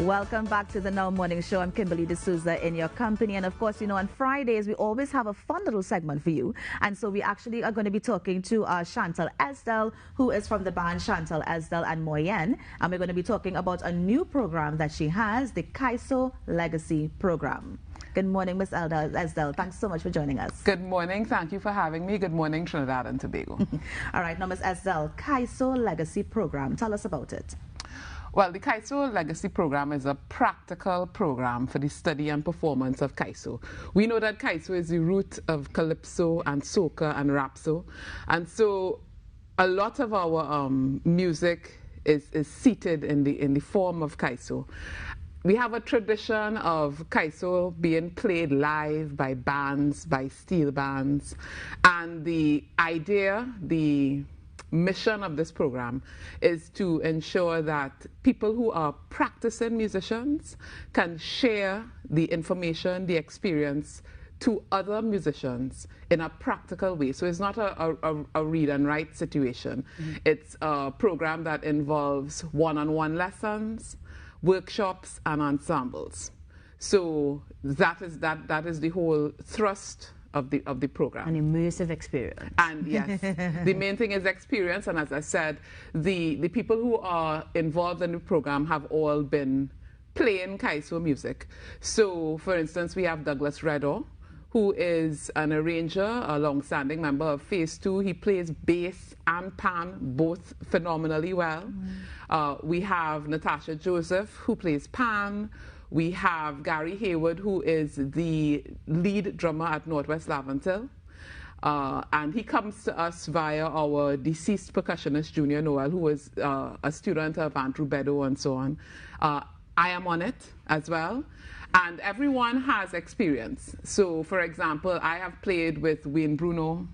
Welcome back to the Now Morning Show. I'm Kimberly D'Souza in your company. And of course, you know, on Fridays, we always have a fun little segment for you. And so we actually are going to be talking to Chantal Esdell, who is from the band Chantal Esdell and Moyen. And we're going to be talking about a new program that she has, the Kaiso Legacy Program. Good morning, Ms. Esdell. Thanks so much for joining us. Good morning. Thank you for having me. Good morning, Trinidad and Tobago. All right. Now, Ms. Esdell, Kaiso Legacy Program. Tell us about it. Well, the Kaiso Legacy Program is a practical program for the study and performance of Kaiso. We know that Kaiso is the root of Calypso and Soca and Rapso. And so a lot of our music is seated in the form of Kaiso. We have a tradition of Kaiso being played live by bands, by steel bands. And the idea, the mission of this program is to ensure that people who are practicing musicians can share the information, the experience to other musicians in a practical way. So it's not a read and write situation. It's a program that involves one-on-one lessons, workshops, and ensembles. So that is the whole thrust of the program. An immersive experience. And yes, the main thing is experience. And as I said, the people who are involved in the program have all been playing Kaiso music. So, for instance, we have Douglas Redor, who is an arranger, a long-standing member of Phase 2. He plays bass and pan, both phenomenally well. We have Natasha Joseph, who plays pan. We have Gary Hayward, who is the lead drummer at Northwest Laventille. And he comes to us via our deceased percussionist, Junior Noel, who was a student of Andrew Beddoe and so on. I am on it as well. And everyone has experience. So, for example, I have played with Wayne Bruno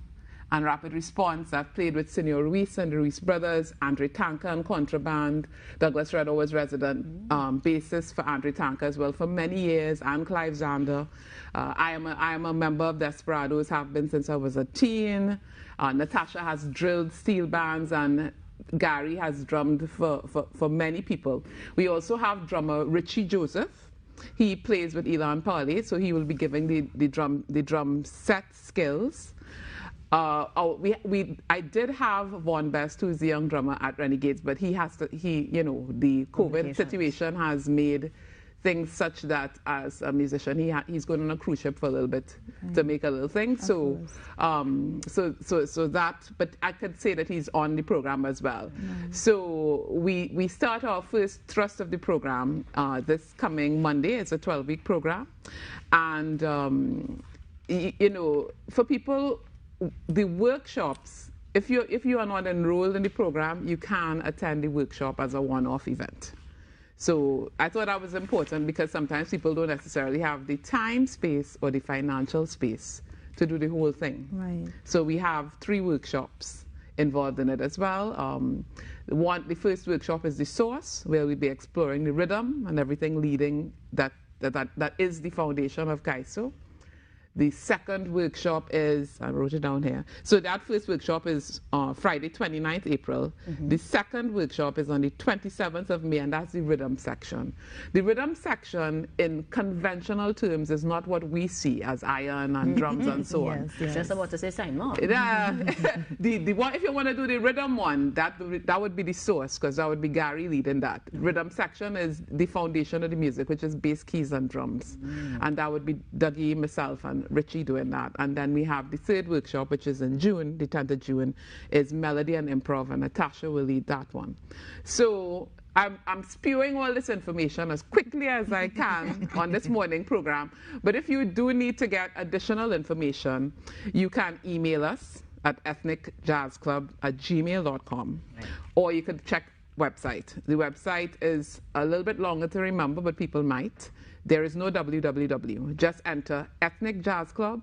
and Rapid Response. I've played with Senor Ruiz and the Ruiz Brothers, Andre Tanka and Contraband. Douglas Redor was resident bassist for Andre Tanka as well for many years, and Clive Zander. I am a member of Desperados, have been since I was a teen. Natasha has drilled steel bands, and Gary has drummed for many people. We also have drummer Richie Joseph. He plays with Elan Parley, so he will be giving the drum set skills. I did have Von Best, who's the young drummer at Renegades, but the COVID situation has made things such that as a musician, he's going on a cruise ship for a little bit to make a little thing. So that, but I could say that he's on the program as well. So we start our first thrust of the program this coming Monday. It's a 12-week program. And, for people, the workshops, if you are not enrolled in the program, you can attend the workshop as a one-off event. So I thought that was important because sometimes people don't necessarily have the time space or the financial space to do the whole thing. Right. So we have 3 workshops involved in it as well. The first workshop is the source, where we'll be exploring the rhythm and everything leading that is the foundation of Kaiso. The second workshop is, I wrote it down here. So that first workshop is Friday, 29th April. The second workshop is on the 27th of May, and that's the rhythm section. The rhythm section, in conventional terms, is not what we see as iron and drums and so on. Yes. Just about to say sign more. The one, if you want to do the rhythm one, that would be the source, because that would be Gary leading that. Rhythm section is the foundation of the music, which is bass, keys, and drums. And that would be Dougie, myself, and Richie doing that. And then we have the third workshop, which is in June, the 10th of June, is melody and improv, and Natasha will lead that one. So I'm spewing all this information as quickly as I can on this morning program. But if you do need to get additional information, you can email us at ethnicjazzclub@gmail.com, or you could check website. The website is a little bit longer to remember, but people might. There is no www. Just enter Ethnic Jazz Club,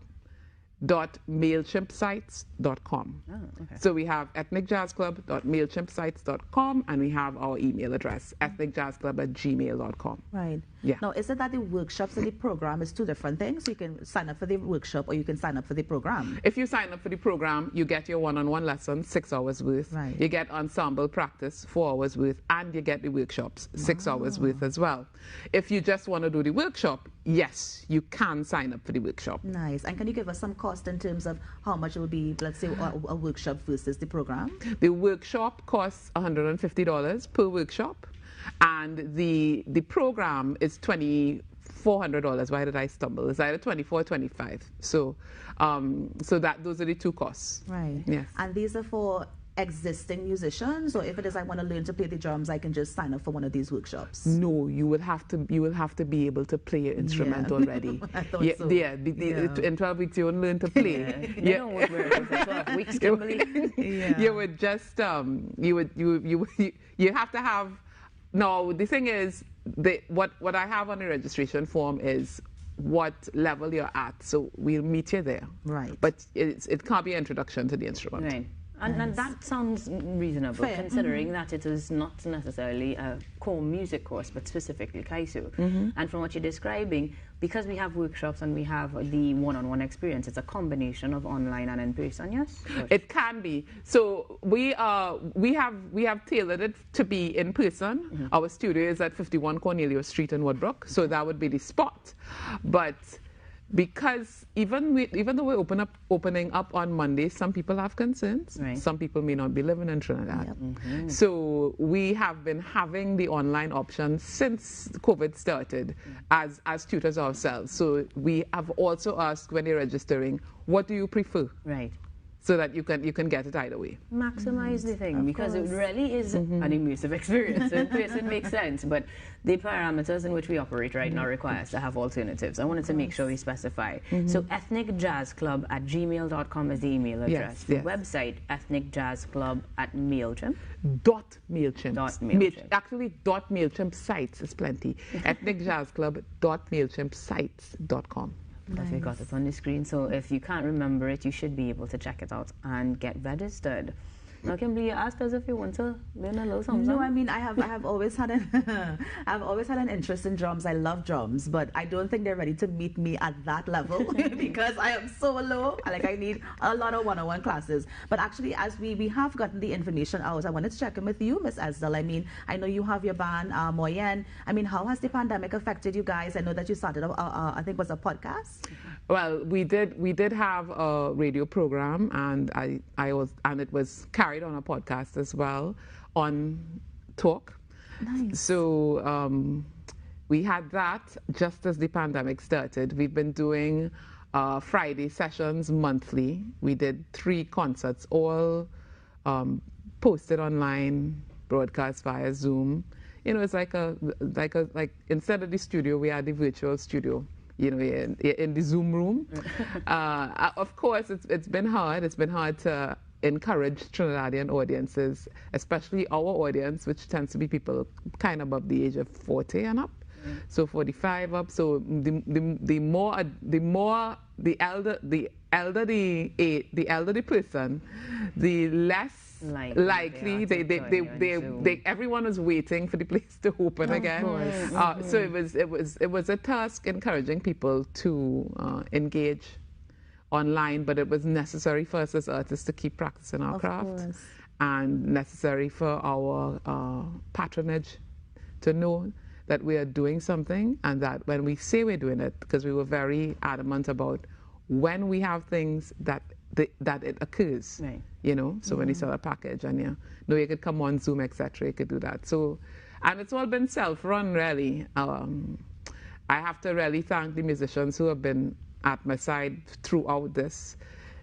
ethnicjazzclub.mailchimpsites.com. Oh, okay. So we have ethnicjazzclub.mailchimpsites.com, and we have our email address, ethnicjazzclub@gmail.com. Right. Yeah. Now, is it that the workshops and the program is two different things? You can sign up for the workshop or you can sign up for the program. If you sign up for the program, you get your one-on-one lesson, 6 hours worth. Right. You get ensemble practice, 4 hours worth, and you get the workshops, 6 hours worth as well. If you just want to do the workshop, yes, you can sign up for the workshop. Nice. And can you give us some cost in terms of how much it will be, let's say, a workshop versus the program? The workshop costs $150 per workshop, and the program is $2,400. Why did I stumble? It's either 24 or 25. So those are the two costs. Right. Yes. And these are for existing musicians, or if it is I want to learn to play the drums, I can just sign up for one of these workshops? No, you will have to be able to play your instrument already. I thought yeah, so. yeah, in 12 weeks you won't learn to play. They don't work very well for 12 weeks, Kimberly. You would just you have to have. No, the thing is, what I have on the registration form is what level you're at, so we'll meet you there. Right. But it can't be an introduction to the instrument. Right. And that sounds reasonable, Fair. considering that it is not necessarily a core music course, but specifically Kaiso. And from what you're describing, because we have workshops and we have the one-on-one experience, it's a combination of online and in person, yes? It can be. So we have tailored it to be in person. Our studio is at 51 Cornelius Street in Woodbrook, so that would be the spot. But because even though we're opening up on Monday, some people have concerns. Right. Some people may not be living in Trinidad. Yep. So we have been having the online option since COVID started as tutors ourselves. So we have also asked when you're registering, what do you prefer? Right. So that you can get it either way. Maximize the thing, because course. it really is an immersive experience. In person makes sense, but the parameters in which we operate right now require us to have alternatives. I wanted to make sure we specify. So ethnicjazzclub@gmail.com is the email address. Yes. The website, ethnicjazzclub@mailchimp. .mailchimp. .mailchimp. Actually, .mailchimp sites is plenty. ethnicjazzclub.mailchimpsites.com. Because we got it on the screen, so if you can't remember it, you should be able to check it out and get registered. Now, Kimberly, you asked us if you want to learn a little something. No, I mean I have always had I've always had an interest in drums. I love drums, but I don't think they're ready to meet me at that level because I am so low. Like I need a lot of one-on-one classes. But actually, as we have gotten the information out, I wanted to check in with you, Miss Esdal. I mean, I know you have your band Moyen. I mean, how has the pandemic affected you guys? I know that you started I think it was a podcast. Well, we did have a radio program, and it was carried on a podcast as well on Talk. Nice. So we had that just as the pandemic started. We've been doing Friday sessions monthly. We did 3 concerts, all posted online, broadcast via Zoom. You know, it's like instead of the studio, we had the virtual studio. You know, in the Zoom room. Of course, it's been hard. It's been hard to encourage Trinidadian audiences, especially our audience, which tends to be people kind of above the age of 40 and up, so 45 up. So the elder the person, the less likely everyone was waiting for the place to open again. So it was a task encouraging people to engage online, but it was necessary for us as artists to keep practicing our craft, and necessary for our patronage to know that we are doing something, and that when we say we're doing it, because we were very adamant about when we have things that it occurs. Right. You know, so when you sell a package and you could come on Zoom, etc., you could do that. So, and it's all been self-run, really. I have to really thank the musicians who have been at my side throughout this,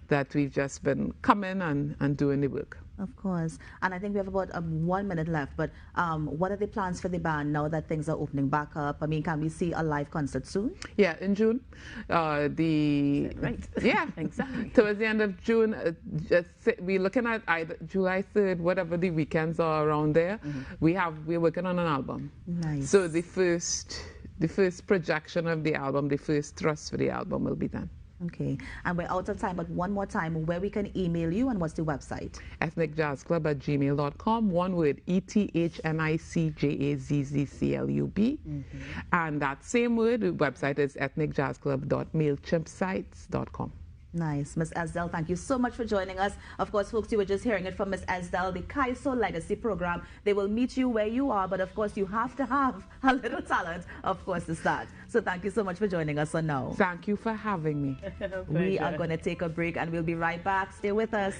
that we've just been coming and doing the work. Of course. And I think we have about 1 minute left, but what are the plans for the band now that things are opening back up? I mean, can we see a live concert soon? Yeah, in June. Right. Yeah, Exactly. Towards the end of June, we're looking at either July 3rd, whatever the weekends are around there. We're working on an album. Nice. So the first projection of the album, the first thrust for the album will be done. Okay, and we're out of time, but one more time, where we can email you and what's the website? ethnicjazzclub@gmail.com, one word, ETHNICJAZZCLUB. And that same word, the website is ethnicjazzclub.mailchimpsites.com. Nice. Ms. Esdell, thank you so much for joining us. Of course, folks, you were just hearing it from Ms. Esdell, the Kaiso Legacy Program. They will meet you where you are, but of course, you have to have a little talent, of course, to start. So thank you so much for joining us on Now. Thank you for having me. We are going to take a break and we'll be right back. Stay with us.